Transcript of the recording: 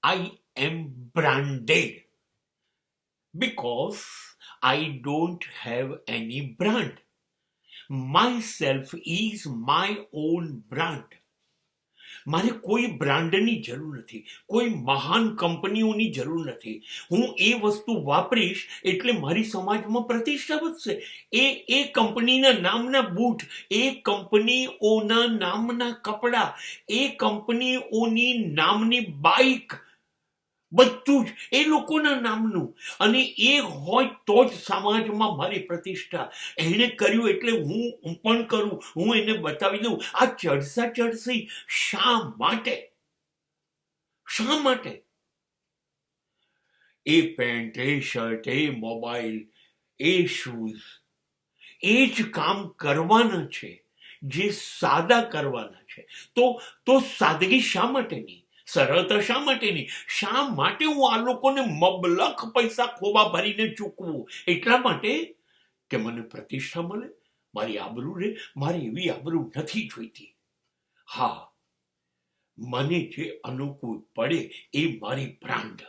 I am branded because I don't have any brand. Myself is my own brand. મારે કોઈ બ્રાન્ડની જરૂર નથી, કોઈ મહાન કંપનીઓની જરૂર નથી. હું એ વસ્તુ વાપરીશ એટલે મારી સમાજમાં પ્રતિષ્ઠા વધશે. એ કંપનીના નામના બૂટ, એ કંપનીઓના નામના કપડા, એ કંપનીઓની નામની બાઇક, બધું જ એ લોકોના નામનું. અને એ હોય તો જ સમાજમાં મારી પ્રતિષ્ઠા. એણે કર્યું એટલે હું પણ કરું, હું એને બતાવી દઉં. આ ચડસી શા માટે? શા માટે? એ પેન્ટ, એ શર્ટ, એ મોબાઈલ, એ શૂઝ, એ જ કામ કરવાના છે જે સાદા કરવાના છે. તો સાદગી શા માટેની? સરળતા શા માટેની? શા માટે હું આ લોકોને મબલખ પૈસા ખોબા ભરીને ચૂકવું? એટલા માટે કે મને પ્રતિષ્ઠા મળે, મારી આબરૂ રહે. મારે એવી આબરૂ નથી જોઈતી. હા, મને જે અનુકૂળ પડે એ મારી બ્રાન્ડ.